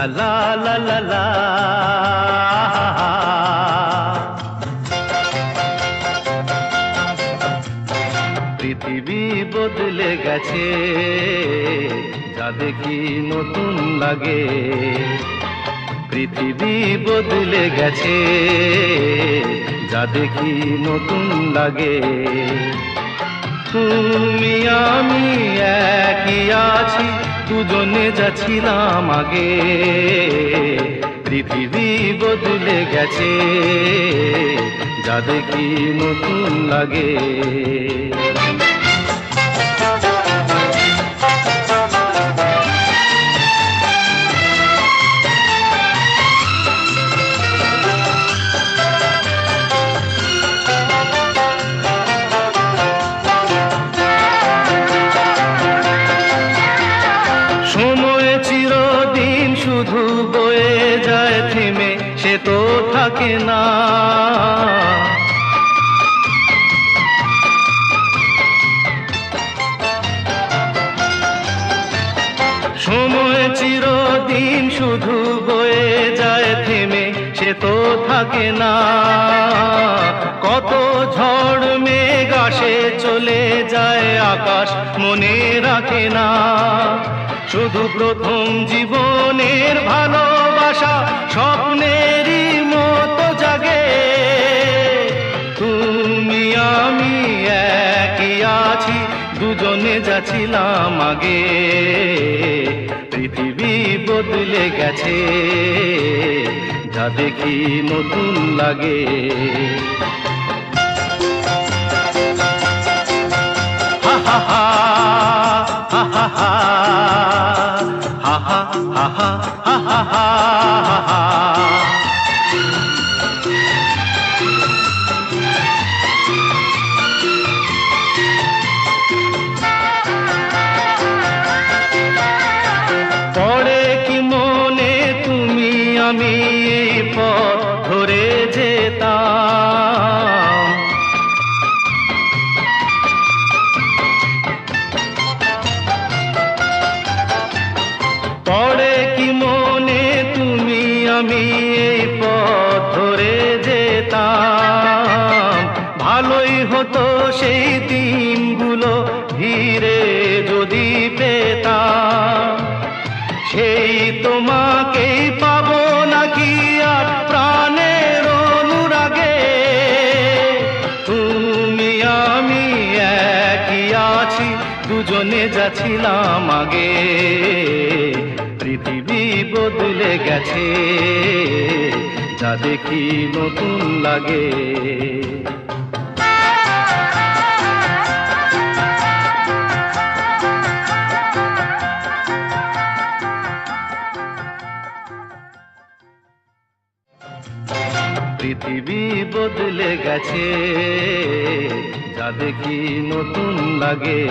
লা লা লা লা লা। পৃথিবী বদলে গেছে, যা দেখি নতুন লাগে। পৃথিবী বদলে গেছে, যা দেখি নতুন লাগে। তুমি আমি একই আছি, দুজনে যাচ্ছিলাম আগে। পৃথিবী বদলে গেছে, যা দেখি নতুন লাগে। সময় চিরদিন শুধু বয়ে যায় থেমে, সে তো থাকে না। সময় চিরদিন শুধু বয়ে যায় থেমে, সে তো থাকে না। কত ঝড় মেঘ আসে চলে যায়, আকাশ মনে রাখে না। শুধু প্রথম জীবনের ভালোবাসা স্বপ্নেরই মতো জাগে। তুমি আমি একই আছি, দুজনে যাচ্ছিলাম আগে। পৃথিবী বদলে গেছে, যা দেখি নতুন লাগে। হা হা হা হা হা হা হা হা হা হা হা হা হা। পড়ে কি মনে তুমি আমি এই পথ ধরে যেতাম। পড়ে কি মনে তুমি আমি এই পথ ধরে যেতাম। ভালোই হতো সেই দিনগুলো ধীরে যদি পেতাম। সেই তোমাকেই পাবো নাকি আর প্রাণের অনুরাগে। তুমি আমি একই আছি, দুজনে যাচ্ছিলাম আগে। পৃথিবী বদলে গেছে, যা দেখি নতুন লাগে। পৃথিবী বদলে গেছে, যা দেখি নতুন লাগে।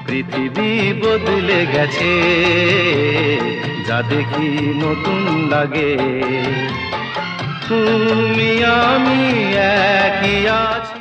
পৃথিবী বদলে গেছে, যা দেখি নতুন লাগে। তুমি আমি একই আছি।